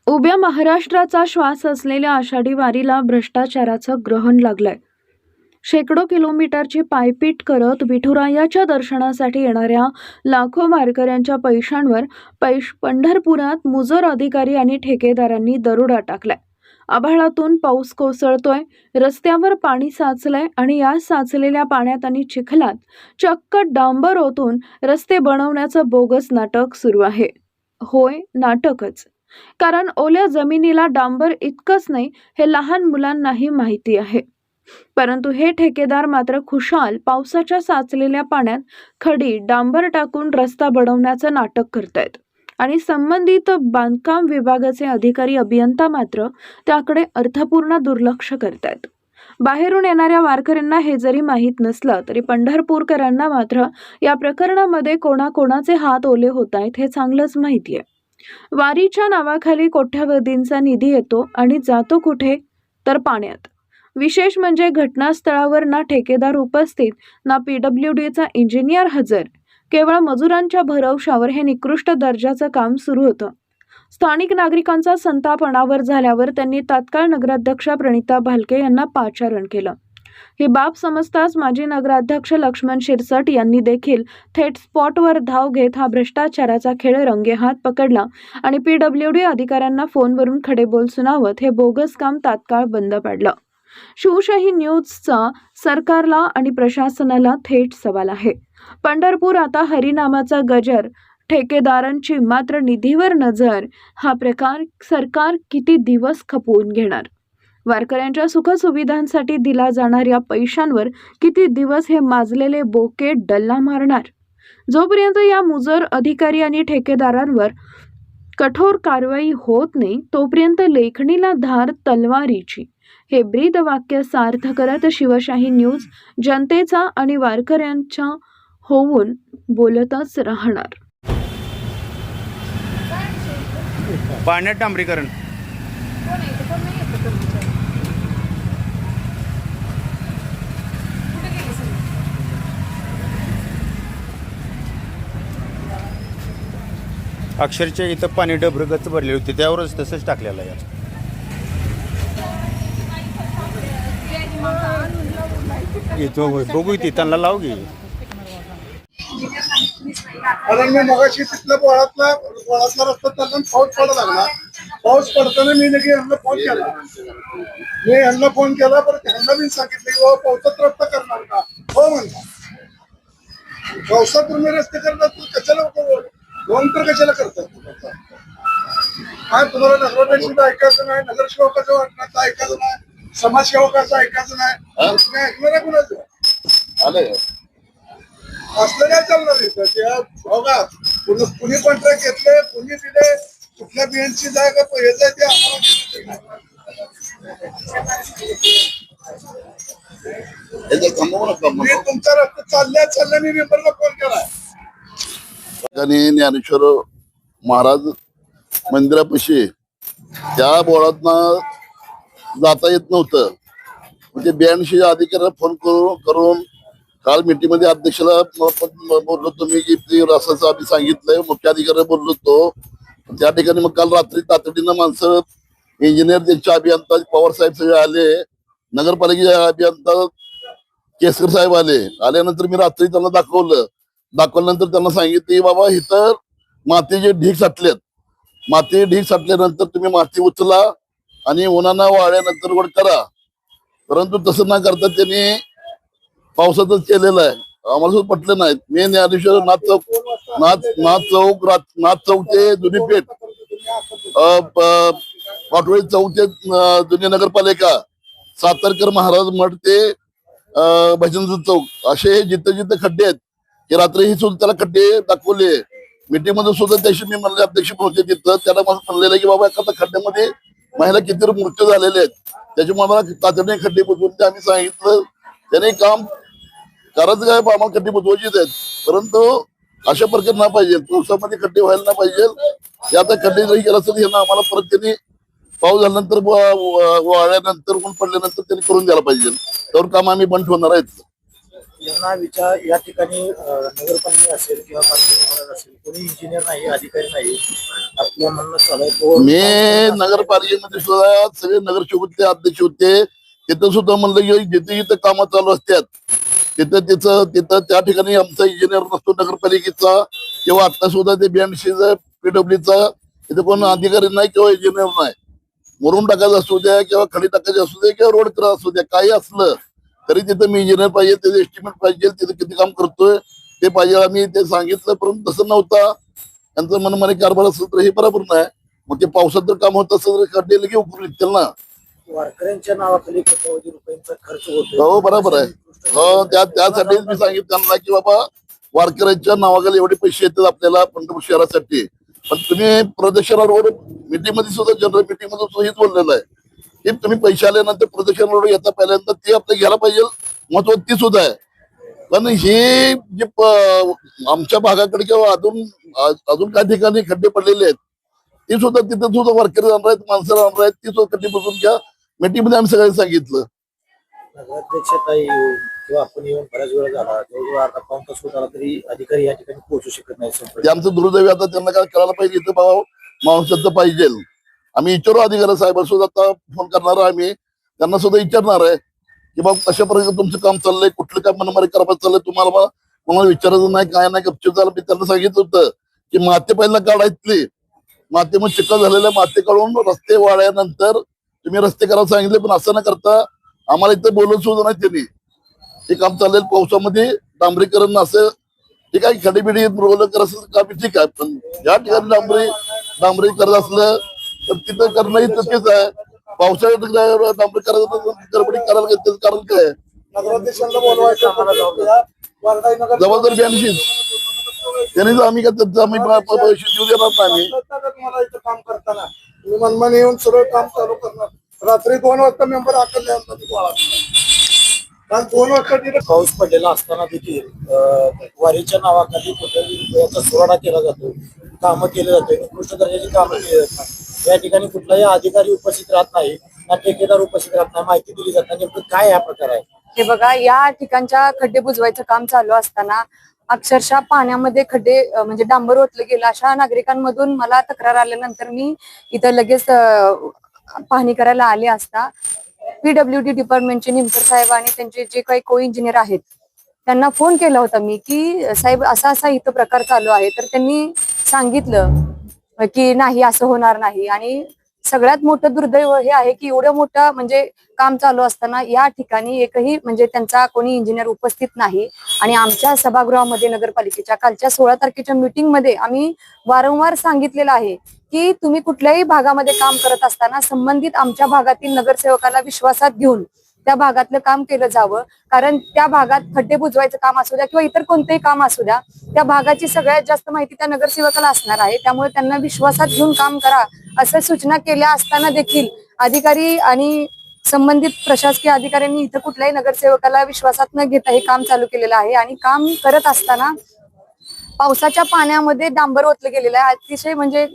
उभ्या महाराष्ट्राचा श्वास असलेल्या आषाढी वारीला भ्रष्टाचाराचं ग्रहण लागलंय. शेकडो किलोमीटरची पायपीट करत विठुरायाच्या दर्शनासाठी येणाऱ्या लाखो वारकऱ्यांच्या पैशांवर पंढरपुरात मुजोर अधिकारी आणि ठेकेदारांनी दरोडा टाकलाय. आभाळातून पाऊस कोसळतोय, रस्त्यावर पाणी साचलंय आणि या साचलेल्या पाण्यात आणि चिखलात चक्क डांबर ओतून रस्ते बनवण्याचं बोगस नाटक सुरू आहे. होय, नाटकच. कारण ओल्या जमिनीला डांबर इतकंच नाही हे लहान मुलांनाही माहिती आहे. परंतु हे ठेकेदार मात्र खुशाल पावसाच्या साचलेल्या पाण्यात खडी डांबर टाकून रस्ता बनवण्याचं नाटक करतायत आणि संबंधित बांधकाम विभागाचे अधिकारी अभियंता मात्र त्याकडे अर्थपूर्ण दुर्लक्ष करतायत. बाहेरून येणाऱ्या वारकऱ्यांना हे जरी माहीत नसलं तरी पंढरपूरकरांना मात्र या प्रकरणामध्ये कोणाकोणाचे हात ओले होत आहेत हे चांगलंच माहिती आहे. वारीच्या नावाखाली कोट्यावधींचा निधी येतो आणि जातो कुठे? तर पाण्यात. विशेष म्हणजे घटनास्थळावर ना ठेकेदार उपस्थित ना PWDचा इंजिनियर हजर. केवळ मजुरांच्या भरवशावर हे निकृष्ट दर्जाचं काम सुरू होतं. स्थानिक नागरिकांचा संताप अनावर झाल्यावर त्यांनी तात्काळ नगराध्यक्ष प्रणिता भालके यांना पाचारण केलं. ही बाब समजताच माजी नगराध्यक्ष लक्ष्मण शिरसट यांनी देखील थेट स्पॉटवर धाव घेत हा भ्रष्टाचाराचा खेळ रंगेहात पकडला आणि PWD अधिकाऱ्यांना फोनवरून खडेबोल सुनावत हे बोगस काम तात्काळ बंद पाडलं. शिवशाही न्यूजचा सरकारला आणि प्रशासनाला थेट सवाल आहे. पंढरपूर आता हरिनामाचा गजर, ठेकेदारांची मात्र निधीवर नजर. हा प्रकार सरकार किती दिवस खपवून घेणार? वारकऱ्यांच्या सुखसुविधांसाठी दिला जाणाऱ्या पैशांवर किती दिवस हे माजलेले बोके डल्ला मारणार? जोपर्यंत या मुजोर अधिकारी आणि ठेकेदारांवर कठोर कारवाई होत नाही तोपर्यंत लेखणीला धार तलवारीची, हे ब्रीद वाक्य सार्थ करत शिवशाही न्यूज जनतेचा आणि वारकऱ्यांच्या होऊन बोलतच राहणार. पाण्यात डांबरीकरण अक्षरशः इथं पाणी डबरगच भरले होते, त्यावरच तसंच टाकलेलं आहे. येतो बघू ती त्यांना लाव घे. कारण मी मगाशी तिथल्या बोळातला रस्ता चालला पाऊस पडायला लागला. पाऊस पडताना मी लगे ह्यांना फोन केला. पण ह्यांना मी सांगितलं की बाबा पावसात रस्ता करणार का? हो म्हणता. पावसात तुम्ही रस्ते करणार तर कशाला दोन तर कशाला करतात? काय तुम्हाला नगराध्यक्षाचं ऐकायचं नाही, नगरसेवकाचं वाटण्याचं ऐकायचं नाही, समाजसेवकाचं ऐकायचं नाही, तुम्ही ऐकणार कुणाचं आलंय? असलं काय चालणार आहे? बघा कुणी कॉन्ट्रॅक्ट घेतले, कुणी दिले, कुठल्या बियांची जागा येत आहे ते आम्हाला तुमचा रस्ता चालल्या मी मेंबरला फोन केलाय. ज्ञानेश्वर महाराज मंदिरापाशी त्या बोळातनं जाता येत नव्हतं. म्हणजे 82 अधिकाऱ्याला फोन करून काल मीटिंग मध्ये अध्यक्षाला बोललो तुम्ही की असं आम्ही सांगितलंय, मुख्य अधिकाऱ्याला बोललो तो. त्या ठिकाणी मग काल रात्री तातडीनं माणसं, इंजिनियर त्यांचे अभियंता पवार साहेब सगळे आले, नगरपालिकेचे अभियंता केसकर साहेब आल्यानंतर मी रात्री त्यांना दाखवल्यानंतर त्यांना सांगितले बाबा इथं मातीचे ढीग साठलेत, माती ढीग साठल्यानंतर तुम्ही माती उचला आणि उन्हाना वाळल्यानंतर वर करा. परंतु तसं न करता त्यांनी पावसातच केलेलं आहे. आम्हाला सुद्धा पटलं नाही. मी ज्ञानेश्वर नाथ चौक ते जुनी पेठ, पाटोळी चौक ते जुनी नगरपालिका, सातारकर महाराज मठ ते भजन चौक, असे जिथं जिथं खड्डे आहेत की रात्री ही सुद्धा त्याला खड्डे दाखवले. मीटिंग मध्ये सुद्धा त्याशी मी म्हणले अध्यक्ष पोहोचले तिथं, त्याला मला म्हणलेलं की बाबा एखाद्या खड्ड्यामध्ये महिला किती मृत्यू झालेले आहेत, त्याच्यामुळे मला तातडीने खड्डे बुजवून ते आम्ही सांगितलं. त्याने काम करायचं काय, आम्हाला खड्डे बुजवायचीच आहेत. परंतु अशा प्रकारे ना पाहिजे, पावसामध्ये खड्डे व्हायला ना पाहिजे. ते आता खड्डे जरी केला असेल हे ना आम्हाला परत त्यांनी पाऊस झाल्यानंतर वाळल्यानंतर ऊन पडल्यानंतर त्यांनी करून द्यायला पाहिजे. तर काम आम्ही बंद ठेवणार आहेत. यांना विचार या ठिकाणी नगरपालिका असेल किंवा महाराज असेल कोणी इंजिनियर नाही अधिकारी नाही आपलं म्हणणं चालू आहे मी नगरपालिकेमध्ये सुद्धा सगळे नगरसेवक होते अध्यक्ष होते तिथं सुद्धा म्हणलं की जिथे जिथे कामं चालू असतात तिथं त्या ठिकाणी आमचा इंजिनियर नसतो नगरपालिकेचा किंवा आता सुद्धा ते BNCचा PWचा तिथे कोण अधिकारी नाही किंवा इंजिनियर नाही. मुरुम टाकायचं असू द्या किंवा खडी टाकायची असू द्या किंवा रोड करायचं असू द्या काही असलं तरी तिथं मी इंजिनियर पाहिजे त्याचं एस्टिमेट पाहिजे तिथे किती काम करतोय ते पाहिजे. आम्ही ते सांगितलं परंतु तसं नव्हता त्यांचं मनमानी कारभार असलं तर हे बरोबर नाही. मग ते पावसात जर काम होत असलं तर खड्डे लगे उकरून निघतील ना. वारकऱ्यांच्या नावाखाली कोट्यवधी रुपयांचा खर्च होतो. हो बरोबर आहे. हो त्यासाठीच मी सांगितलं त्यांना की बाबा वारकऱ्यांच्या नावाखाली एवढे पैसे येतात आपल्याला पंढरपूर शहरासाठी. पण तुम्ही प्रदर्शनावर मीटिंग मध्ये सुद्धा जनरल मीटिंग मध्ये सुद्धा हेच बोललेलं आहे की तुम्ही पैसे आल्यानंतर प्रदर्शनावर येता पहिल्यांदा ते आपल्याला घ्यायला पाहिजे महत्व ती सुद्धा आहे. पण हे जे आमच्या भागाकडे किंवा अजून काही ठिकाणी खड्डे पडलेले आहेत ते सुद्धा तिथे सुद्धा वारकरी जाणार आहेत माणसं राहणार आहेत ती सुद्धा खड्डे बसून घ्या. मीटिंग मध्ये आम्ही सगळ्यांनी सांगितलं. नगराध्यक्षताई किंवा आपण येऊन बऱ्याच वेळा झाला जवळजवळ अर्धा पाऊण तास होत आला तरी अधिकारी या ठिकाणी पोहोचू शकत नाही. ते आमचं दुर्दैव आता त्यांना काय करायला पाहिजे इथं बाबा माणसाचं पाहिजे. आम्ही विचारू अधिकारी साहेब सुद्धा आता फोन करणार आहे आम्ही त्यांना सुद्धा विचारणार आहे की बाबा कशा प्रकारे तुमचं काम चाललंय कुठलं काम मनमारी करायचं चाललंय तुम्हाला कोणाला विचारायचं नाही काय नाही गपचूप झालं. मी त्यांना सांगितलं होतं की माती पहिला काढायची माती मग चिखल झालेल्या माती काढून रस्ते वाळल्यानंतर तुम्ही रस्ते करायला सांगितले पण असं न करता आम्हाला इथं बोलून सुद्धा नाही त्यांनी. हे काम चाललेल पावसामध्ये डांबरीकरण असं ठीक आहे खडीबिडी रोल करायचं काम ठीक आहे पण या ठिकाणी डांबरी करत असलं तर तिथं करणंही चुकीच आहे. पावसाळ्यात डांबरी करायचं गडबडी करायला त्याचं कारण काय नगराध्यक्षांना बोलवायचं जबाबदारी BNC त्यांनी जर आम्ही आम्ही पैसे देऊ देणार नाही. मला इथं काम करताना मी मनमानी येऊन सरळ काम चालू करणार. रात्री 2 वाजता मेंबर आकरले कारण 2 वाजता तिथे पाऊस पडलेला असताना देखील वारीच्या नावाखाली कोट्यवधी रुपयाचा सुराडा केला जातो. कामं केले जाते उत्कृष्ट दर्जाची कामं केली जात नाही. या ठिकाणी कुठलाही अधिकारी उपस्थित राहत नाही ना ठेकेदार उपस्थित राहत नाही माहिती दिली जात नाही. नेमकं काय हा प्रकार आहे? हे बघा या ठिकाणच्या खड्डे बुजवायचं काम चालू असताना अक्षरशः पाण्यामध्ये खड्डे म्हणजे डांबर ओतलं गेलं अशा नागरिकांमधून मला तक्रार आल्यानंतर मी इथं लगेच पाहणी करायला आले असता PWD डिपार्टमेंटचे निमकर साहेब आणि त्यांचे जे काही को इंजिनियर आहेत त्यांना फोन केला होता मी की साहेब असा असा इथं प्रकार चालू आहे. तर त्यांनी सांगितलं की नाही असं होणार नाही. आणि सगळ्यात मोठं दुर्दैव हे आहे की एवढं मोठं म्हणजे काम चालू असताना या ठिकाणी एकही म्हणजे त्यांचा कोणी इंजिनियर उपस्थित नाही. आणि आमच्या सभागृहामध्ये नगरपालिकेच्या कालच्या 16 तारखेच्या मीटिंग मध्ये आम्ही वारंवार सांगितलेलं आहे की तुम्ही कुठल्याही भागामध्ये काम करत असताना संबंधित आमच्या भागातील नगरसेवकाला विश्वासात घेऊन त्या भागातलं काम केलं जावं. कारण त्या भागात खड्डे बुजवायचं काम असू द्या किंवा इतर कोणतेही काम असू द्या त्या भागाची सगळ्यात जास्त माहिती त्या नगरसेवकाला असणार आहे. त्यामुळे त्यांना विश्वासात घेऊन काम करा असं सूचना केल्या असताना देखील अधिकारी आणि संबंधित प्रशासकीय अधिकाऱ्यांनी इथं कुठल्याही नगरसेवकाला विश्वासात न घेता हे काम चालू केलेलं आहे. आणि काम करत असताना पावसाच्या पाण्यामध्ये डांबर ओतलं गेलेलं आहे. अतिशय म्हणजे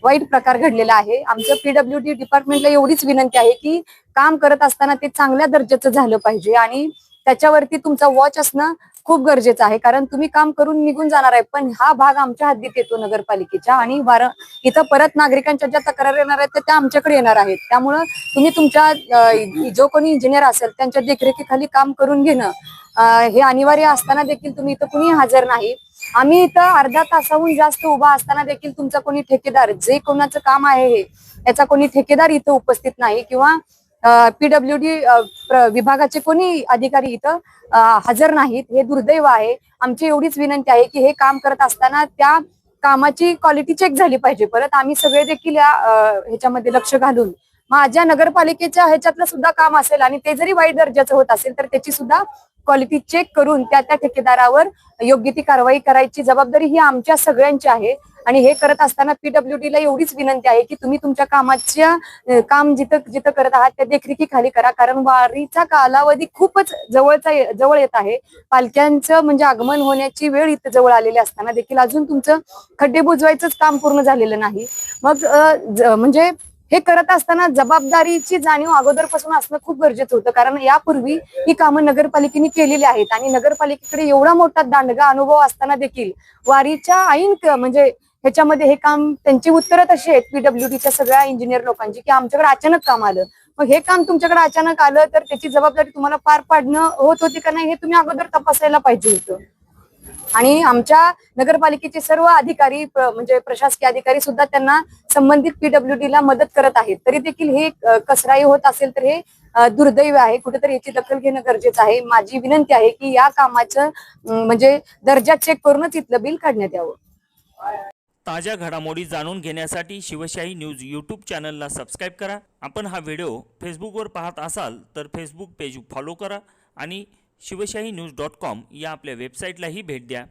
वाईट प्रकार घडलेला आहे. आमचं PWD डिपार्टमेंटला एवढीच विनंती आहे की काम करत असताना ते चांगल्या दर्जाचं झालं पाहिजे आणि त्याच्यावरती तुमचा वॉच असणं खूप गरजेचं आहे. कारण तुम्ही काम करून निघून जाणार आहे पण हा भाग आमच्या हद्दीत येतो नगरपालिकेच्या आणि इथं परत नागरिकांच्या ज्या तक्रारी येणार आहेत त्या आमच्याकडे येणार आहेत. त्यामुळं तुम्ही तुमच्या जो कोणी इंजिनियर असेल त्यांच्या देखरेखीखाली काम करून घेणं हे अनिवार्य असताना देखील तुम्ही इथं कुणी हजर नाही. आम्ही इथं अर्ध्या तासाहून जास्त उभा असताना देखील तुमचा कोणी ठेकेदार जे कोणाचं काम आहे हे याचा कोणी ठेकेदार इथं उपस्थित नाही किंवा PWD विभागाचे कोणी अधिकारी इथं हजर नाहीत. हे दुर्दैव आहे. आमची एवढीच विनंती आहे की हे काम करत असताना त्या कामाची क्वालिटी चेक झाली पाहिजे. परत आम्ही सगळे देखील या ह्याच्यामध्ये लक्ष घालून माझ्या नगरपालिकेच्या ह्याच्यातलं सुद्धा काम असेल आणि ते जरी वाईट दर्जाचं होत असेल तर त्याची सुद्धा क्वालिटी चेक करून त्या ठेकेदारावर योग्य ती कारवाई करायची जबाबदारी ही आमच्या सगळ्यांची आहे. आणि हे करत असताना PWD ला एवढीच विनंती आहे की तुम्ही तुमच्या कामाच्या काम जिथं करत आहात त्या देखरेखीखाली करा. कारण वारीचा कालावधी खूपच जवळ येत आहे. पालख्यांचं म्हणजे आगमन होण्याची वेळ इथं जवळ आलेली असताना देखील अजून तुमचं खड्डे बुजवायचंच काम पूर्ण झालेलं नाही. मग म्हणजे हे करत असताना जबाबदारीची जाणीव अगोदरपासून असणं खूप गरजेचं होतं, कारण यापूर्वी ही कामं नगरपालिकेने केलेली आहेत आणि नगरपालिकेकडे एवढा मोठा दांडगा अनुभव असताना देखील वारीच्या ऐन म्हणजे ह्याच्यामध्ये हे काम, त्यांची उत्तरं तशी आहेत पीडब्ल्यूडीच्या सगळ्या इंजिनियर लोकांची की आमच्याकडे अचानक काम आलं. मग हे काम तुमच्याकडे अचानक आलं तर त्याची जबाबदारी तुम्हाला पार पाडणं होत होती का नाही हे तुम्ही अगोदर तपासायला पाहिजे होतं. आणि आमच्या नगरपालिकेचे सर्व अधिकारी म्हणजे प्रशासकीय अधिकारी सुद्धा त्यांना संबंधित पीडब्ल्यूडीला मदत करत आहेत, तरी देखील हे कसराई होत असेल तर हे दुर्दैव आहे. कुठेतरी याची दखल घेणं गरजेचं आहे. माझी विनंती आहे की या कामाचं म्हणजे दर्जा चेक करूनच इथलं बिल काढण्यात यावं. ताज्या घडामोडी जाणून घेण्यासाठी शिवशाही न्यूज यूट्यूब चॅनलला सबस्क्राईब करा. आपण हा व्हिडिओ फेसबुकवर पाहत असाल तर फेसबुक पेज फॉलो करा आणि शिवशाही न्यूज.com या आपल्या वेबसाईटलाही भेट द्या.